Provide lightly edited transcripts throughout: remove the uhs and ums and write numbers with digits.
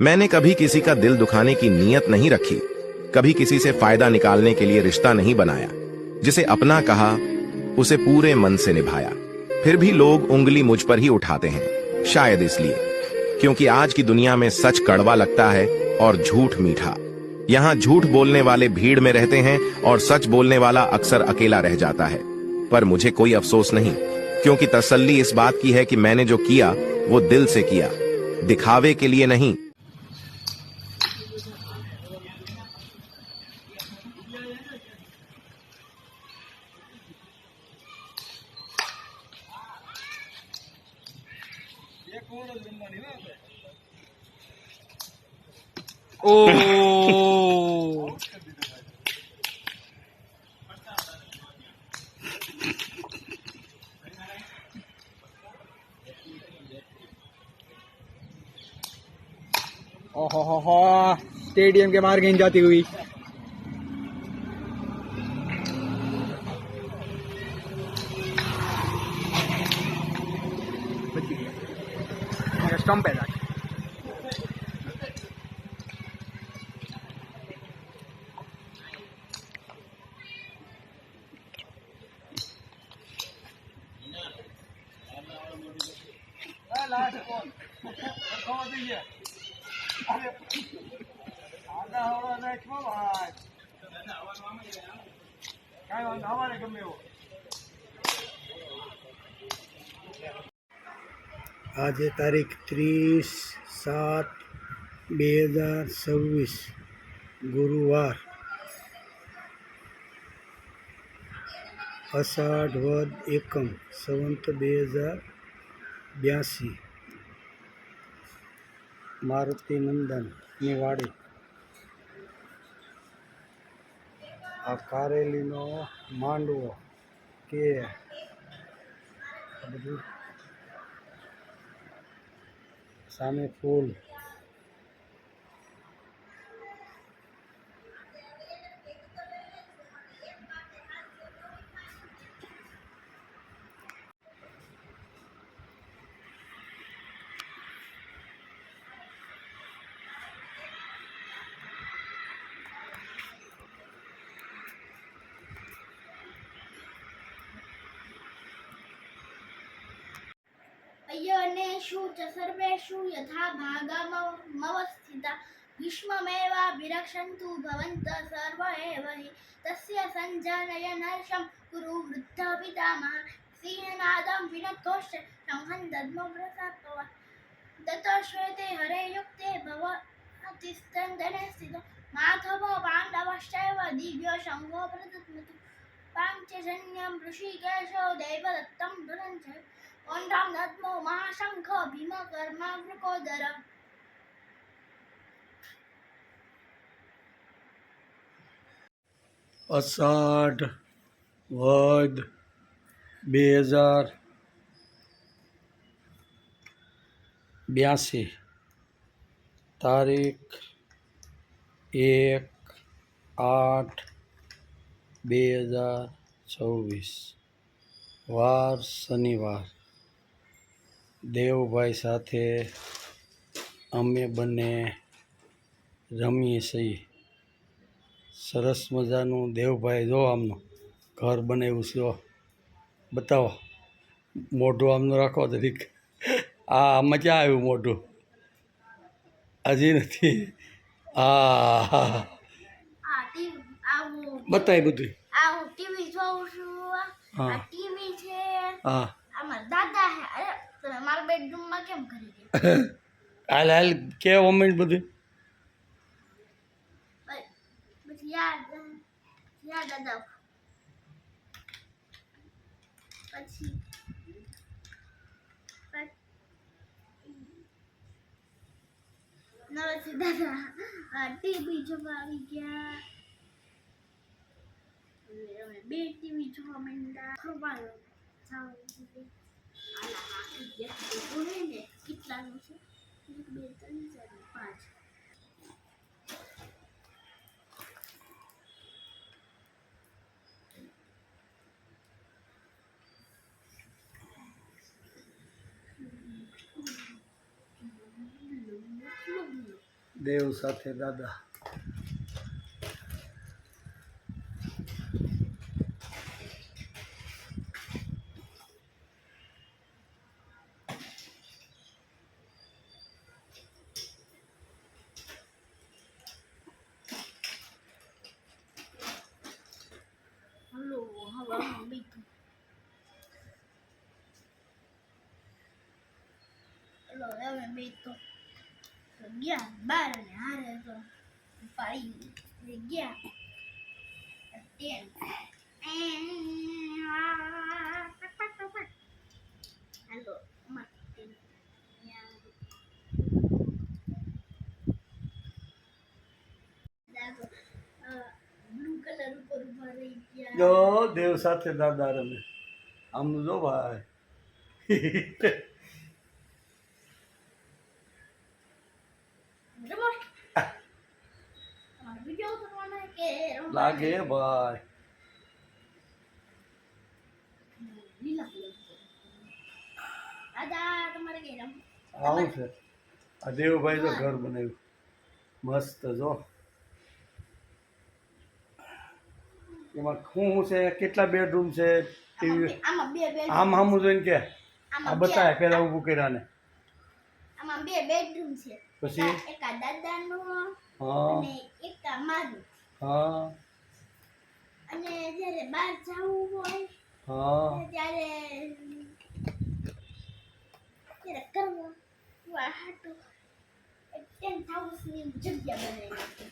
मैंने कभी किसी का दिल दुखाने की नीयत नहीं रखी, कभी किसी से फायदा निकालने के लिए रिश्ता नहीं बनाया। जिसे अपना कहा उसे पूरे मन से निभाया। फिर भी लोग उंगली मुझ पर ही उठाते हैं, शायद इसलिए क्योंकि आज की दुनिया में सच कड़वा लगता है और झूठ मीठा। यहाँ झूठ बोलने वाले भीड़ में रहते हैं और सच बोलने वाला अक्सर अकेला रह जाता है। पर मुझे कोई अफसोस नहीं, क्योंकि तसल्ली इस बात की है कि मैंने जो किया वो दिल से किया, दिखावे के लिए नहीं। ओ ओहो स्टेडियम के बाहर गेंद जाती हुई। स्टंप है आज तारीख 30/7/2026 गुरुवार અષાઢ વદ એકમ સંવંત 2082 મારુતિ નંદનની વાડી આ કારેલીનો માંડવો કે આ બધું સામે ફૂલ अयनेषु च सर्वेषु यथा भागमवस्थिता भीष्ममेवाभिरक्षन्तु भवन्तः सर्व एव हि तस्य सञ्जनयनर्षं कुरु वृद्धः पितामहः सिंहनादं विनतोश्च शङ्खं दद्मप्रसादः ततः श्वेते हरे युक्ते भवतिस्तन्दने स्थितो माधवो पाण्डवश्चैव दिव्यो शङ्खो प्रदद्मतु पाञ्चजन्यं ऋषिकेशो देवदत्तं धनञ्जय ओं राम नमो महाशंख भीम कर्मा वृकोदर। અષાઢ વદ 2082 તારીખ 1/8/2026 વાર શનિવાર। દેવભાઈ સાથે અમે બંને રમીએ છીએ। સરસ મજાનું દેવભાઈ જો આમનું ઘર બનાવ્યું છે, બતાવો મોઢું આમનું રાખો તરીક। આમાં ક્યાં આવ્યું મોઢું? હજી નથી। હા બતાય બધું। ટીવી જોઉં છું। હા આ ટીવી છે, હા અમાર દાદા હે। અરે તમે મારા બેડરૂમમાં કેમ કરી ગયા? હાલ હાલ કે ઓમેન્ટ બધું પછી યાદ દાદા પછી નવસી દાદા ટીવી જોવા આવી ગયા। અમે બે ટીવી જોવા માંડ્યા। ખોવાયો ને કેટલાનું છે? 1 2 3 4 5 દેવ સાથે દાદા. હલો હવા બીજું હલો હવે બીજું તો ગયા બાર ને હારે તો પાડી ગયા તેલ હાલો બ્લુ કલર ઉપર ઉભા રહી ગયા જો દેવ સાથે દાદા રમે. આમનું જો ભાઈ. રમો તમારો વિડિયો ઉતારવાનો હે કે લાગે ભાઈ. લીલા કલર દાદા તમારે કઈ રમ આવું છે આ દેવભાઈ તો ઘર બનાવ્યું મસ્ત જો. એમાં શું છે, કેટલા બેડરૂમ છે, ટીવી આમાં બે બેડ આમ સામું જોઈને કે આ આમાં બતાવે પેલા ઊભું કર્યા ને આમાં બે બેડરૂમ છે પછી એક આ દાદાનું હા અને એક આ મારું હા અને જ્યારે બહાર જવું હોય હા ત્યારે કરવું હાટું એક ટેન્ટ હાઉસની જગ્યા બનાવી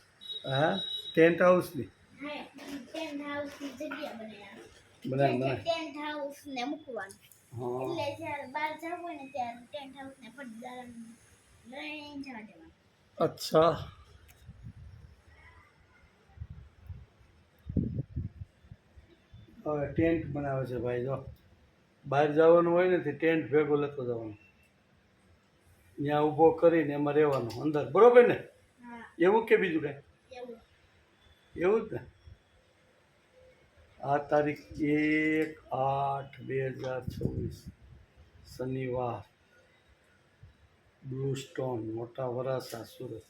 હા ટેન્ટ હાઉસની હા ટેન્ટ હાઉસની જગ્યા બનાવી બનાવી ટેન્ટ હાઉસ ને મૂકવાનું હા એટલે જ્યારે બહાર જવું હોય ને ત્યારે ટેન્ટ હાઉસ ને પડદાર લઈને જવા દેવાનું અચ્છા. હવે ટેન્ટ બનાવે છે ભાઈ જો. બહાર જવાનું હોય ને તે ટેન્ટ ભેગો લેતો જવાનો, ત્યાં ઊભો કરીને એમાં રહેવાનું અંદર, બરોબર ને? હા એવું કે બીજું કાંઈ? એવું એવું જ ને. આ તારીખ 1/8/2024 શનિવાર, બ્લુ સ્ટોન, મોટા વરાસા, સુરત.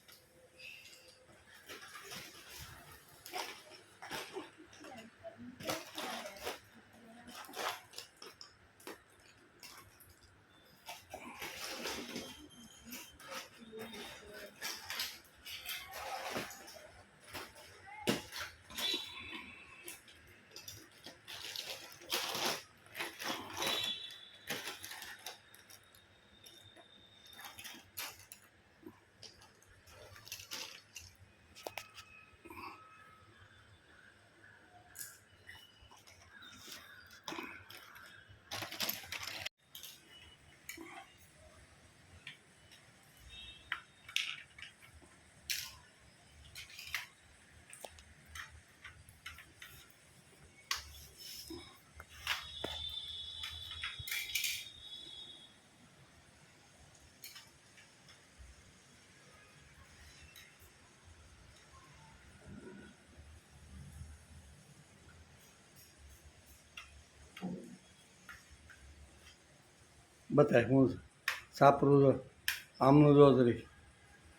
બતાય હું સાપરું જો, આમનું જો જરી.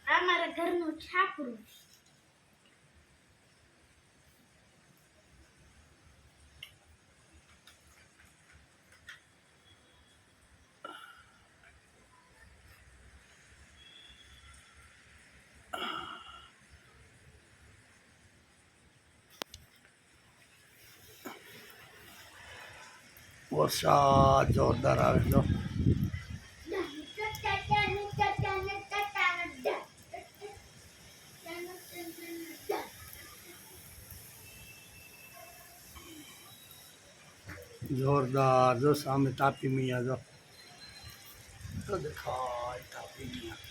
આ મારા ઘરનું છાપરું વરસાદ જોરદાર આવે જો. જોરદાર જો સામે તાપી મિયા જો, તો દેખાય તાપી મિયા.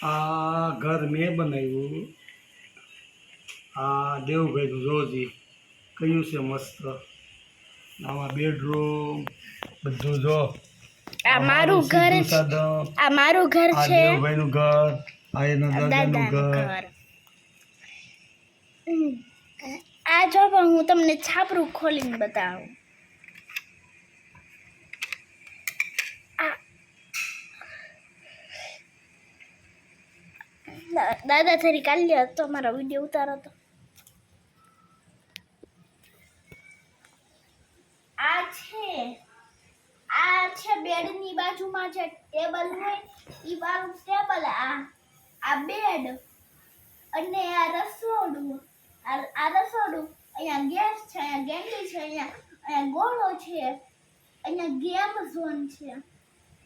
આ ઘર મેં બનાવ્યું, આ દેવભાઈનું જોજી કયું છે મસ્ત. આમાં બેડરૂમ બધું જો. આ મારું ઘર છે સાધન, આ મારું ઘર આ છે દેવભાઈનું ઘર, આ એના દાદાનું દાદાનું ઘર. ઘર આ જો પણ હું તમને છાપરું ખોલીને બતાવું. દાદા થરી કાલ્યો હતો મારો વિડીયો ઉતારો તો. આ છે બેડની બાજુમાં જે ટેબલ હોય ઈ વાળું ટેબલ. આ બેડ અને આ રસોડું. આ રસોડું. અહીંયા ગેસ છે, અહીંયા ગેંડી છે, અહીંયા ગોળો છે, અહીંયા ગેમ ઝોન છે,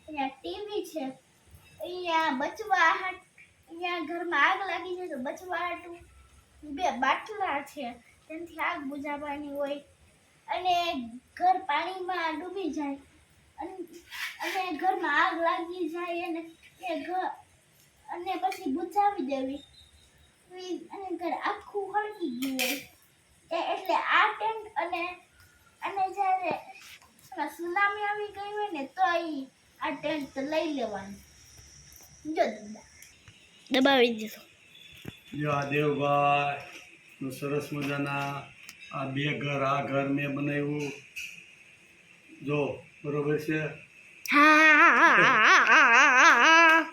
અહીંયા ટીવી છે, અહીંયા બચવાહટ. અહીંયા ઘરમાં આગ લાગી જાય તો બચવાહટ 2 બાટલા છે તેનાથી આગ બુઝાવવાની હોય. અને ઘર પાણીમાં ડૂબી જાય અને ઘરમાં આગ લાગી જાય અને એ ઘર અને પછી બુઝાવી દેવી અને ઘર આખું હળગી ગયું હોય એટલે આ ટેન્ટ. અને જ્યારે સુનામી આવી ગઈ હોય ને તો આ ટેન્ટ લઈ લેવાનું. જો દબાવી દીધું. જો આ દેવભાઈ નું સરસ મજાના આ 2 ઘર. આ ઘર મેં બનાવ્યું જો, બરોબર છે.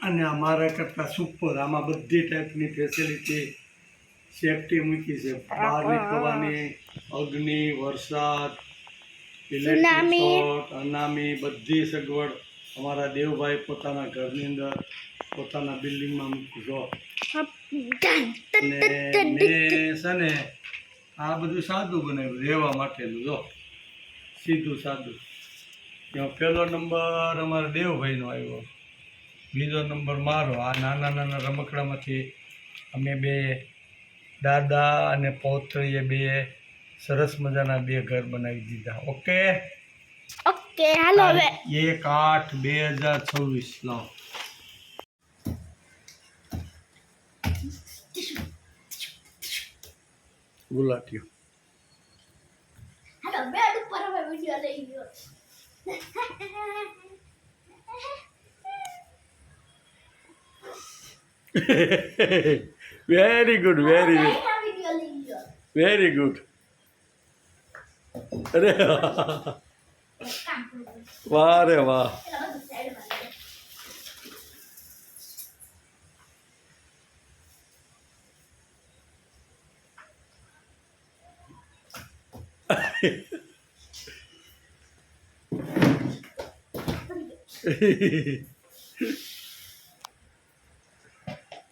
અને અમારા કરતા સુપર. આમાં બધી ટાઈપની ફેસિલિટી સેફટી મૂકી છે. બહાર નીકળવાની, અગ્નિ, વરસાદ, ઇલેક્ટ્રિક શોર્ટ, અનામી, બધી સગવડ અમારા દેવભાઈ પોતાના ઘરની અંદર પોતાના બિલ્ડિંગમાં મૂકી જો. અને મેં છે ને આ બધું સાદું બનાવ્યું રહેવા માટેનું. જો સીધું સાદું. એમાં 1લો નંબર અમારા દેવભાઈનો આવ્યો, બીજો નંબર મારો. આ નાના નાના રમકડામાંથી અમે 2 દાદા અને પૌત્રીએ 2 સરસ મજાના 2 ઘર બનાવી દીધા. ઓકે ઓકે હાલો હવે 1/8/2026 લાવો. ગુલાટીઓ. હાલો બેડ ઉપર હવે વિડિયો લઈ ગયો. Very good, very good, video લઈ ગયો. Very good. અરે વાહ રે વાહ.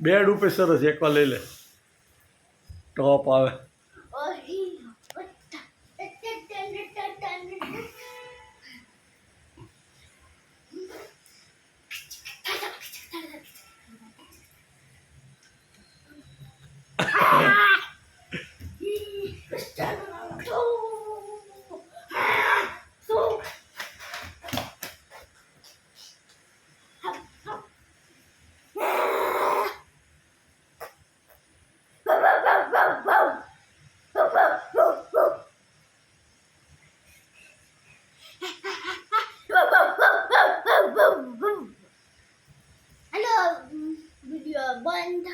બેડ ઉપર સરસ એકવાર લઈ લે. ટોપ આવે. हेलो वीडियो बंद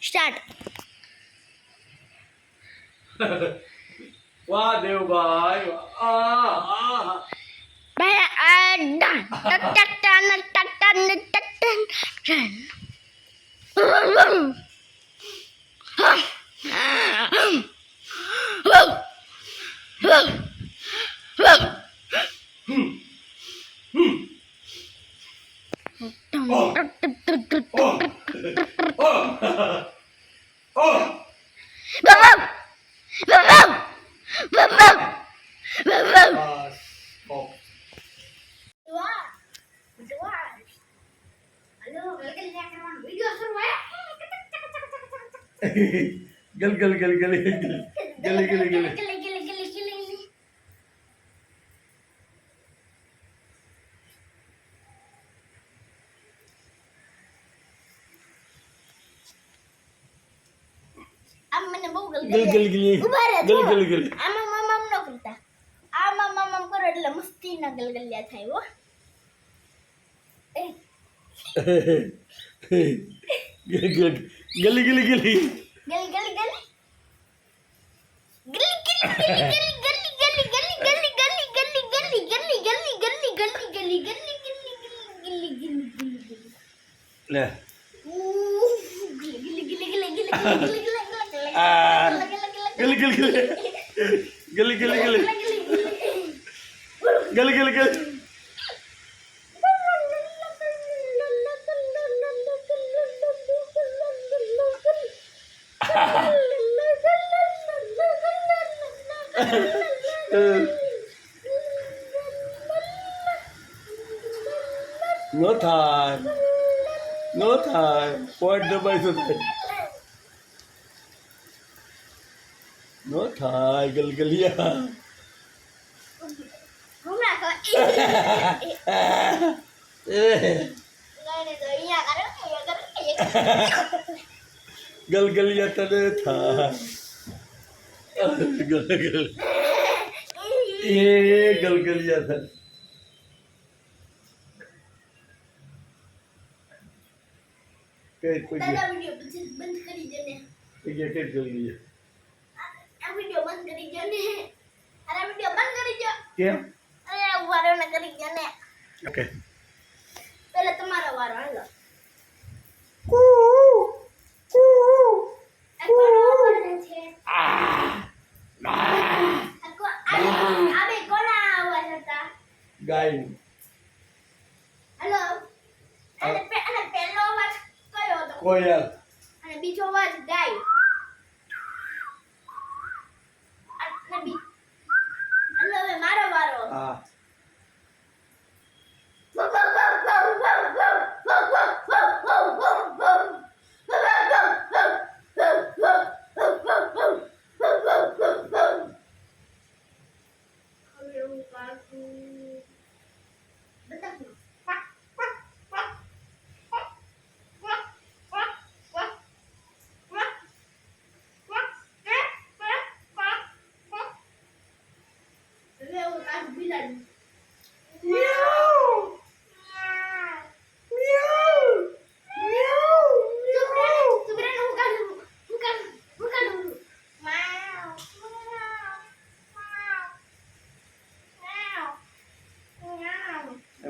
स्टार्ट વાહ દેવભાઈ વાહ. भाई डन टक टक टन टक टन टक टन ગલ ગલ ગલ ગલ ગલ ગલ ગલ. ગલગલી ગલગલી આમાં મામા ન કરતા આમાં મામા કરો એટલે મસ્તી ના ગલગલિયા થાય હો ગલી ગલી ગલી ગલી ગલી ગલી લે ગલી ગલી ગલી ગલી ગલી ગલી ગલી ગલી ગલી નો થાય નો થાય પોટ દબાઈ તો થાય નો થાય ગલગલિયા ગલગલિયા તને થાય ગલગલ એ ગલગલિયા થાય કઈ કોઈ બંધ કરી દે ને જગ્યા કઈ જલ્દી આ વિડિયો બંધ કરી દે ને અરે વિડિયો બંધ કરી દે કેમ અરે વારો ન કરી દે ને ઓકે પહેલા તમારો વારો હાલો ગાય હેલો અને પહેલો અવાજ કયો હતો કોયલ અને બીજો અવાજ ગાય અને હેલો હવે મારો વારો હા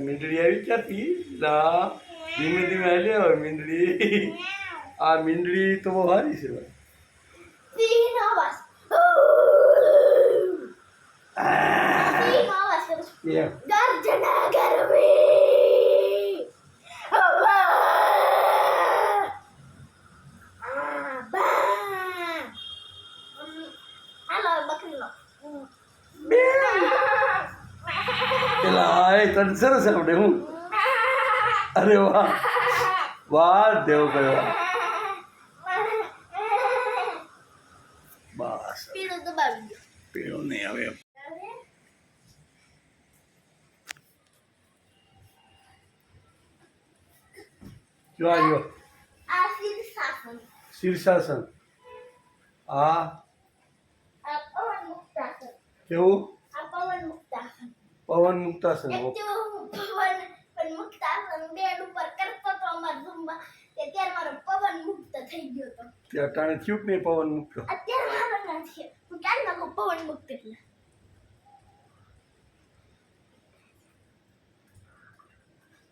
મીંદડી આવી ક્યાંથી લા ધીમે ધીમે હાલે હવે મીંદડી આ મીંદડી તો બહુ સારી છે સિંહનો અવાજ સિંહનો અવાજ કરું છું. એમ ગર્જના કરવી હાલો બકરીનો પેલા એ તને સરસ આવડે હું અરે વાહ વાહ દેવ કયો બસ પીળો દબાવી દો પીળો નહીં આવે જો આવ્યો આ શીર્ષાસન શીર્ષાસન આ આ પવન મુક્તાસન કેવું આ પવન મુક્તાસન પવન મુક્તાસન એક જો હું પવન મુક્તાસન બેડ ઉપર કરતો તો અમાર ઝુંબા તે ત્યારે મારો પવન મુક્ત થઈ ગયો તો ત્યાં ટાણે થયું કે નહીં પવન મુક્ત અત્યારે મારો નથી હું ક્યાં નાખું પવન મુક્ત એટલે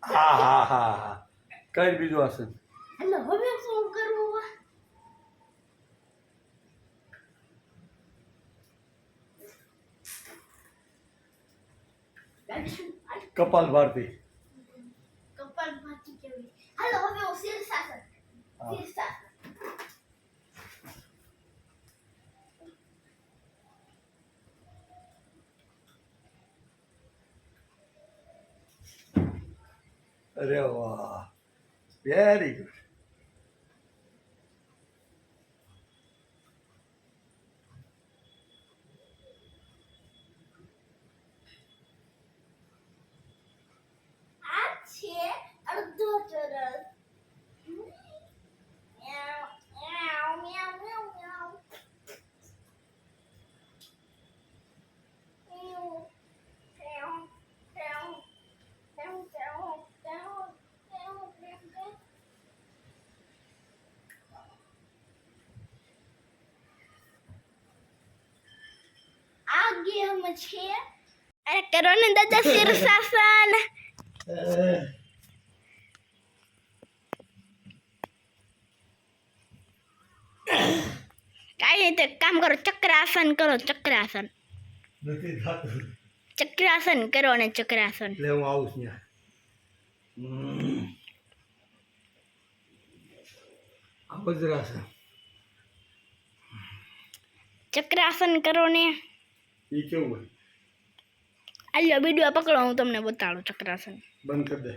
હા હા હા હા કઈ બીજું આસન એટલે હવે શું કરવું કપાલ ભારતી કપાલ ભાતી કેવી હાલો હવે હું શીર્ષાસન શીર્ષાસન અરે વાહ વેરી ગુડ આ છે અડધો ચોરસ મ્યાઉ મ્યાઉ મ્યાઉ મ્યાઉ મ્યાઉ બેડરૂમ છે. અરે કરો ને દાદા શીર્ષાસન. કાંઈ નહીં તો એક કામ કરો, ચક્રાસન કરો. ચક્રાસન નથી થતું. ચક્રાસન કરો ને ચક્રાસન. એટલે હું આવું છું ત્યાં. આ વજ્રાસન ચક્રાસન કરો ને. એ કેવું હોય? આલ્યો વિડીયો પકડો, હું તમને બતાડું ચક્રાસન. બંધ કરી દે.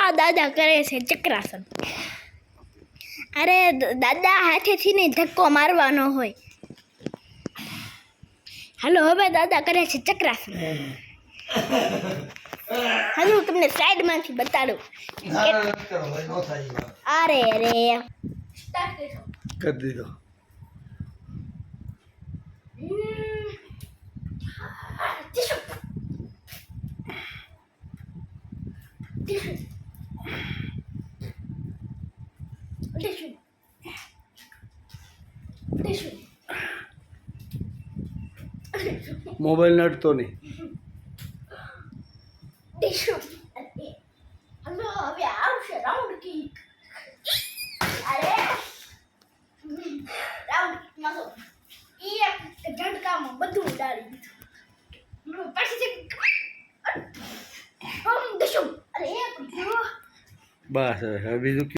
આ દાદા કરે છે ચક્રાસન. અરે દાદા હાથેથી નહીં, ધક્કો મારવાનો હોય. હાલો હવે દાદા કરે છે ચક્રાસન. હાલો હું તમને સાઈડમાંથી બતાડું. અરે રે સ્ટાર્ટ કરો. કરી દીધો. મોબાઈલ નડતો નહીં. હલો હવે આવશે રાઉન્ડ કિક. અરે રાઉન્ડ કિક માં તો ઈ એક ઝટકામાં બધું ઉડાડી દીધું. પછી દશમ. અરે બસ હવે બીજું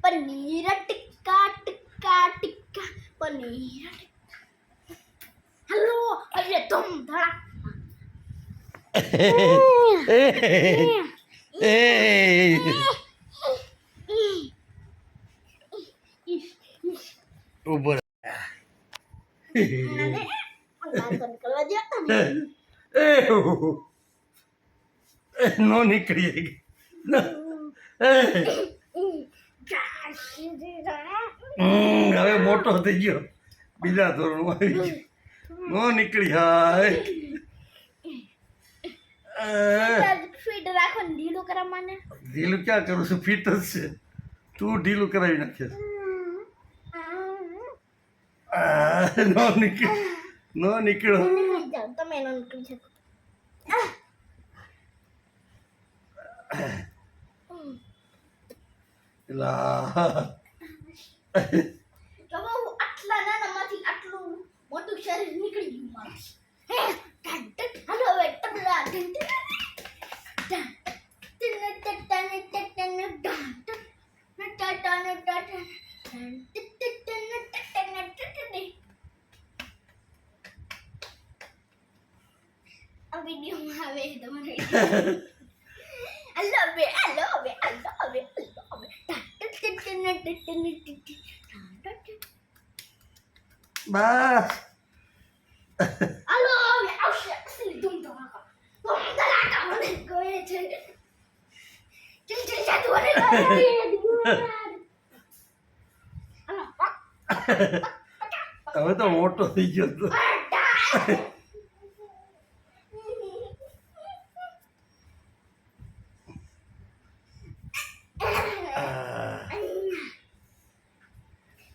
પનીર ટિક્કા ટિક્કા ટિક્કા પનીર. હલો અરે ધમ ધડા. ઉપર નો નીકળી. હવે મોટો થઈ ગયો, બીજા ધોરણમાં આવી ગયો. નો નીકળી. હાય ફીટ રાખો ને ઢીલું કરવા મને. ઢીલું ક્યાં કરું છું? ફિટ જ છે. તું ઢીલું કરાવી નાખે. નો નીકળી. નો નીકળો. તમે નો નીકળી શકો. જો હું આટલા નાનામાંથી આટલું મોટું શરીર નીકળી ગયું મારું. હાલો હવે તબલા. આ વિડીયોમાં આવે તમારે. હલો બે હલો બે હલો બે હલો બે. બસ હલો હવે આવશે અસલી ધૂમ ધમાકા. ધૂમ ધડાકા મને કહે છે. ચલ ચલ જાતું અરે હવે તો મોટો થઈ ગયો તો.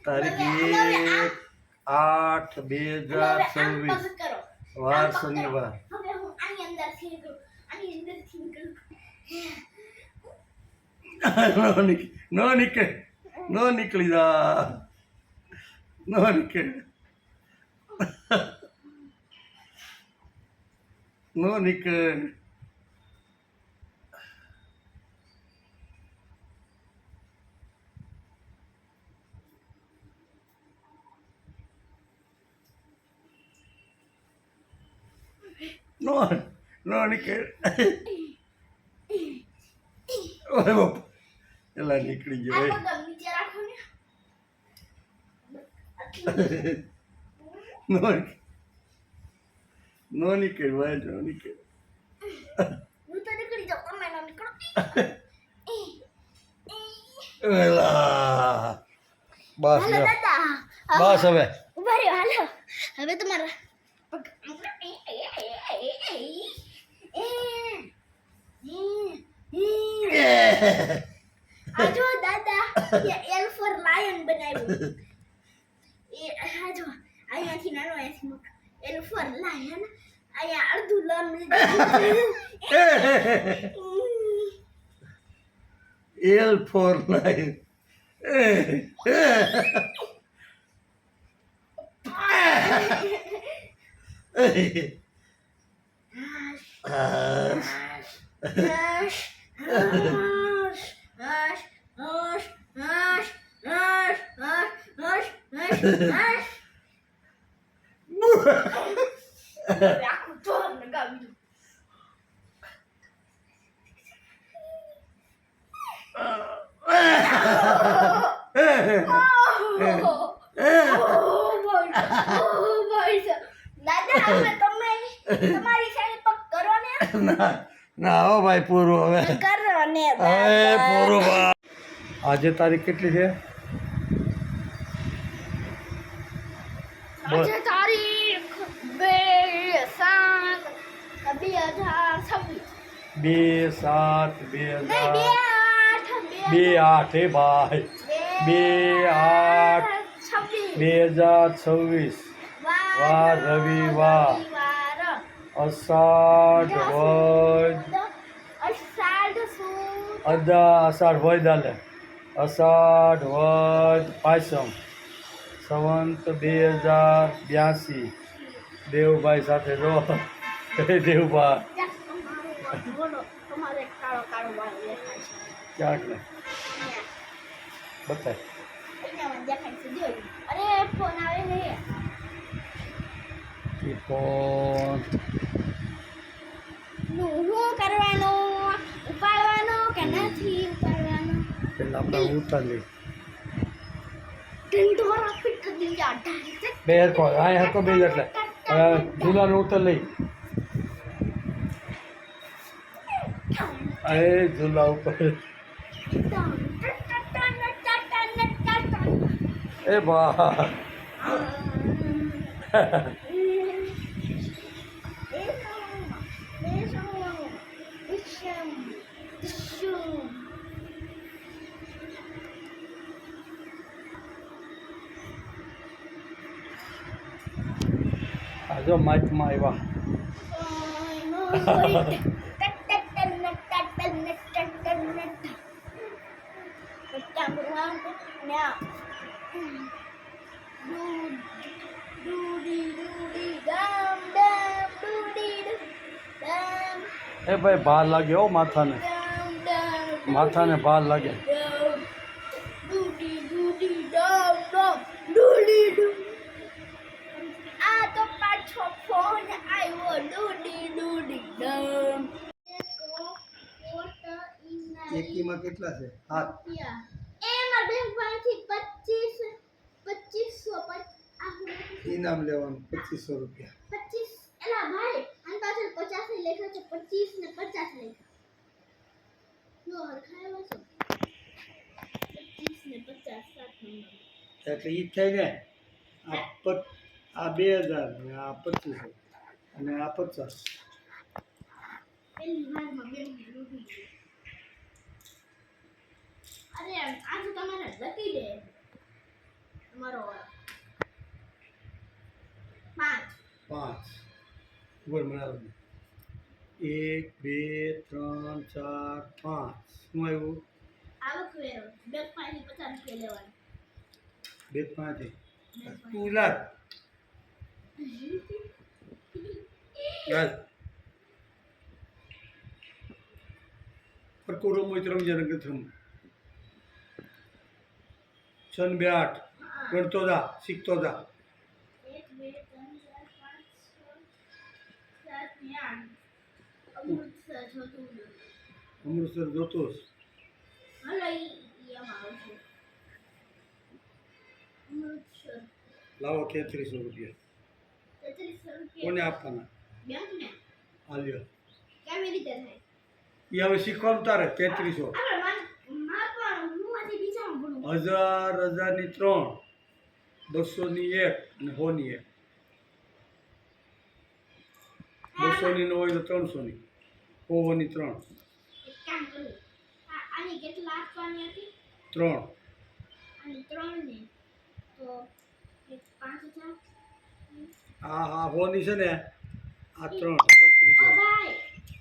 તારીખ 1/8/2026 વાર શનિવાર. હવે હું આની અંદરથી નીકળું. આની અંદરથી નીકળું. નો નીકળ. નો નીકળી જા. નો નીકળ. નો નીકળ. નો નીકળ. ઓય બાપ, એલા નીકળી ગયો. આ પગ નીચે રાખો ને. નો નીકળ ભાઈ. નો નીકળ. હું તો નીકળી જાઉં, તમે ના નીકળો. એલા બસ હાલો દાદા. બસ હવે ઉભા રહ્યો. હાલો હવે તમારા પગ. આ જો દાદા એલ ફોર લાયન બનાવ્યું એ આ જો અહીંયાથી નાનો અહીંયાથી મોટો એલ ફોર લાયન અહીંયા અડધું લન એલ ફોર લાઈન આખું જોર લગાવી દાદા હવે તમે તમારી સાઈડ પગ કરો ને ના હો ભાઈ પૂરું હવે કરો ને હવે પૂરું આજે તારીખ કેટલી છે આજે તારીખ 2/7/2026 2/7/2000 નહીં 2/8 હે ભાઈ 2/8/2026 વાર રવિવાર અષાઢ વદ અષાઢ વદ આલે અષાઢ વદ પાયસમ સંવંત 2082 દેવભાઈ સાથે જો દેવભાઈ તમારે કાળો કાળો વાળ દેખાય છે ક્યાંક ને બતાય અહીંયા મને દેખાય છે જો અરે ફોન આવે ને એ ફોન શું કરવાનું ઉપાડવાનો કે નથી ઉપાડવાનો પેલા આપણે ઉતારી ઢંઢોરા ફિટ કરી દીધા ઢાંઢ બે હરકો આ હરકો બે એટલે ઝૂલાનો ઉતર લઈ અરે ઝૂલા ઉપર એ બા આ જો માઇકમાં આવ્યા એ ભાઈ ભાર લાગે હો માથાને ભાર લાગે આ તો પાછો ફોન આવ્યો ડૂડી ડૂડી ડમ એકીમાં કેટલા છે હાથ એમાં બેંકમાંથી 2500 ઇનામ લેવાનું 2500 રૂપિયા 25 એલા ભાઈ આન પાછળ 50 ની લેખા છે 25 ને 50 લેખા જો હરખાયો છે 25 ને 50 સાત નંબર એટલે ઈ થાય ને આ 2000 ને આ 2500 અને આ 50 પેલી વારમાં બેન રૂબી અરે આ તો તમારે લકી દે તમારો 5 બોલ બનાવો 1 2 3 4 5 શું આવ્યું આવક વેરો બેંક માંથી 50 રૂપિયા લેવાનું બે પાંચે તું લાગ યાર પર કોરો મોઈત્રમ જનગથમ છન બે આઠ ગણતો જા શીખતો જા 1 2 3 4 5 6 7 8 અમૃતસર જોતું અમૃતસર જોતોસ હલો ઈ આમાં આવશે અમૃતસર લાવો 3300 રૂપિયા 3300 રૂપિયા કોને આપવાના બેંક ને આલ્યો કેવી રીતે થાય એ હવે શીખવાનું તારે 3300 આપણે માપવાનું હું આજે બીજામાં ભણું 1000 ની 3 200 ની 1 અને 100 ની 1 200 ની ન હોય તો 300 ની 100 ની 3 કામ કરું આની કેટલા આપવાની હતી 3 આની 3 ને તો 5000 હા હા હોની છે ને આ 3 ઓ 3300 ભાઈ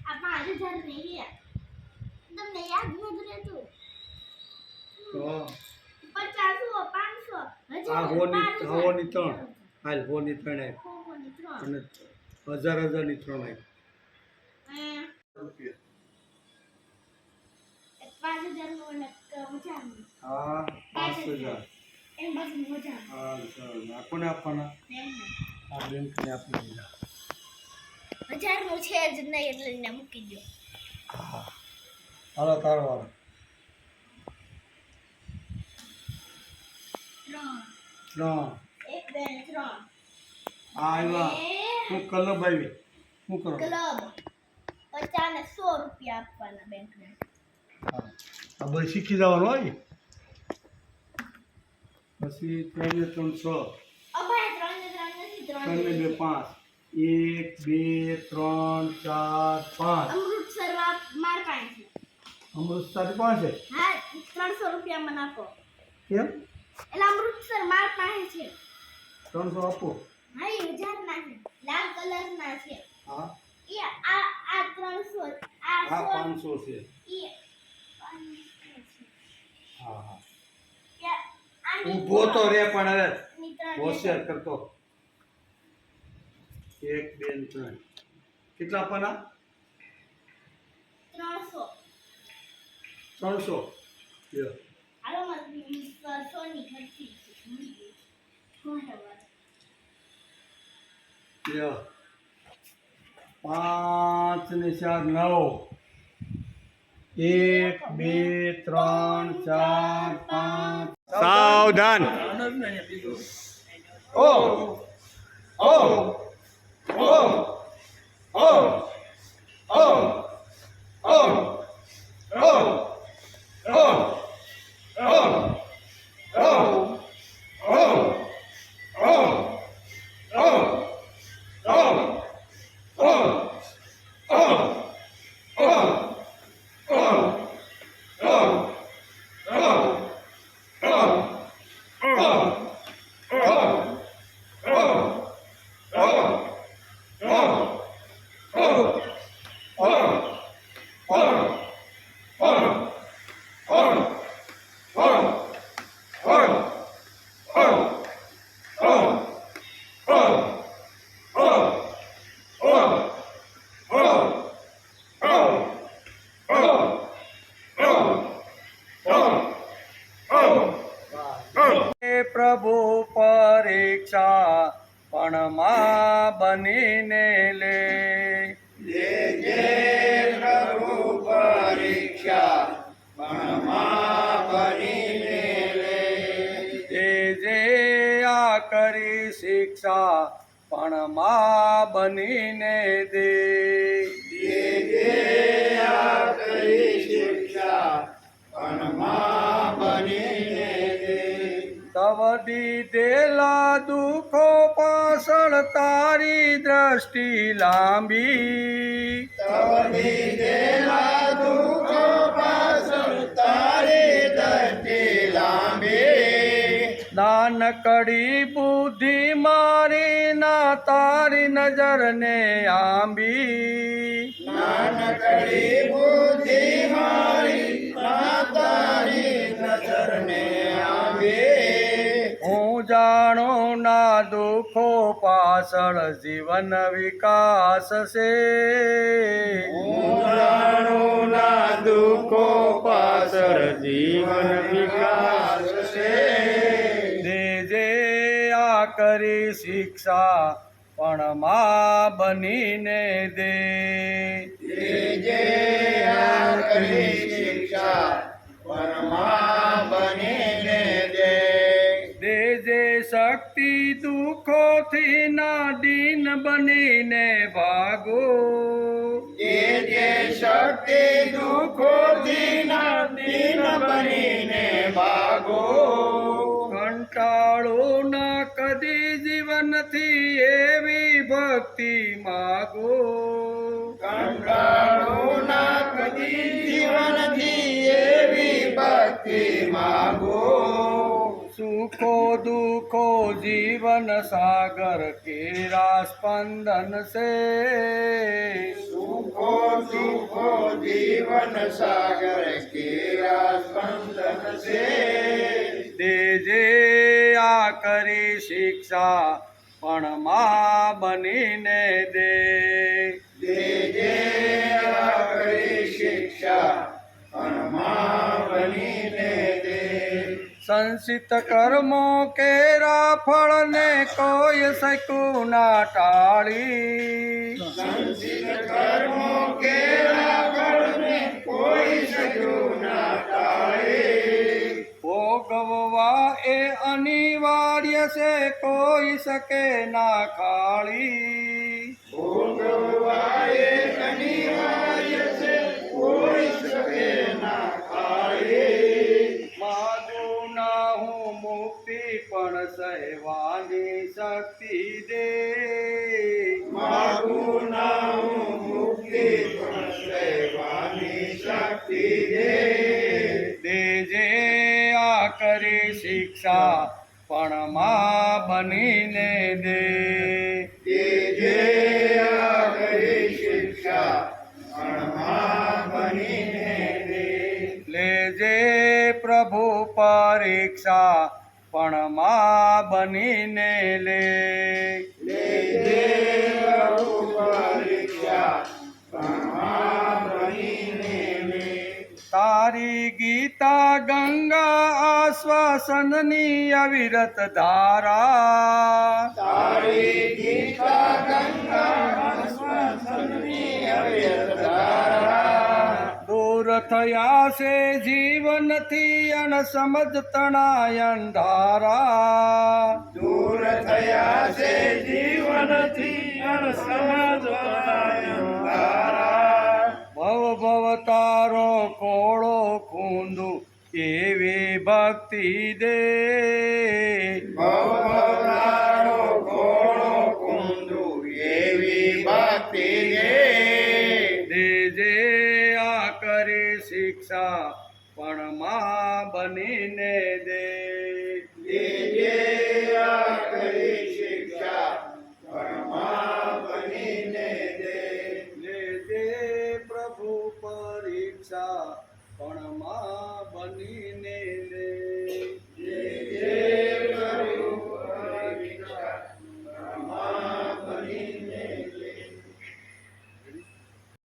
આ 5000 નહીં રહ્યા તમને યાદ નથી રહેતું તો 50 500 આ હોની 3 હાલ હોની 3 3 અને 1000 ની 3 આવી રૂપિયા 5000 નો ને મજા હા 5000 એમ બસ મજા હા ચાલ આ કોને આપવાના આ બેંકને આપી દીધા 1000 નો છે જ નહીં એટલે એને મૂકી દો હાલો તારો વાળો 3 3 1 2 3 આ આવ્યા હું કલબ આવી શું કરો ક્લબ 50 ને 100 રૂપિયા આપવાના બેંકને હા આ બધું શીખી જવાનું હોય પછી 3 ને 3 6 અભાઈ 3 ને 3 નથી 3 3 ને 2 5 1 2 3 4 5 અમૃતસર માર પાસે છે અમૃતસર પાસે હા 300 રૂપિયા મને આપો કેમ એટલે અમૃતસર માર પાસે છે 300 આપો હા એ 1000 ના છે લાલ કલર ના છે હા એ આ 300 આ આ 100 500 છે એ 500 છે હા હા કે આની ઊભો તો રે પણ હવે ની 3 હોશિયાર કરતો 1 2 3 કેટલા આપવાના 300 300 લ્યો હાલો મારી 100 ની ખર્ચી છે બરાબર લ્યો 5 ને 4 9 1 2 3 4 5 સાવધાન ઓ ઓ ઓ ઓ ઓ ઓ ઓ પ્રભુ પરીક્ષા પણ માં બનીને લે પ્રભુ પરીક્ષા પણ માં બનીને લે જે આ કરી શિક્ષા પણ માં બનીને દે આ કરી શિક્ષા પણ માં બનીને તવ દીધેલા દુઃખો પાછળ તારી દ્રષ્ટિ લાંબી તવ દીધેલા દુઃખો પાછળ તારી દ્રષ્ટિ લાંબી દાન કરી બુદ્ધિ મારી ના તારી નજરને આંબી દાન કરી બુદ્ધિ મારી ના તારી નજરને હું જાણું ના દુઃખો પાછળ જીવન વિકાસ છે હું જાણું ના દુઃખો પાછળ જીવન વિકાસ છે જે આ કરી શિક્ષા પણ માં બનીને દે જે આ કરી શિક્ષા પણ માં બનીને જે શક્તિ દુઃખોથી ના દીન બનીને ભાગો જે શક્તિ દુઃખોથી ના દીન બનીને ભાગો કંટાળો ના કદી જીવનથી એવી ભક્તિ માગો કંટાળો ના કદી જીવનથી એવી ભક્તિ માગો. સુખો દુખો જીવન સાગર કેરા સ્પંદન સે. સુખો સુખો જીવન સાગર કેરા સ્પંદન છે. દેજે આ કરી શિક્ષા પણ માં બનીને દે. દેજે આ કરી શિક્ષા પણ માં બનીને દે. સંસિત કર્મો કેરા ફળને કોઈ શકું ના ટાળી. સંચિત કર્મો કેરા ફળને કોઈ શક્યું ના ટાળે. ભોગવવા એ અનિવાર્ય છે કોઈ શકે ના ખાળી. ભોગવવા એ અનિવાર્ય છે કોઈ શકે ના ખાળે. માગું ના હું મુક્તિ પણ સહેવાની શક્તિ દે. માગું ના હું મુક્તિ પણ સેવાની શક્તિ દે. દેજે આ કરી શિક્ષા પણ માં બનીને દે. દેજે આ કરી શિક્ષા પણ માં બનીને દે. લેજે પ્રભુ પરીક્ષા પણ માં બનીને લે. લેજે પ્રભુ પરીક્ષા પણ માં બનીને લે. તારી ગીતા ગંગા આશ્વાસનની અવિરત ધારા. તારી ગીતા ગંગા આશ્વાસનની અવિરત ધારા. દૂર થયા છે જીવનથી અણસમજ તણાય અંધારા. દૂર થયા છે જીવનથી અણસમજ અંધારા. ભવ ભવ તારો કોળો ખૂંદુ એવી ભક્તિ દે.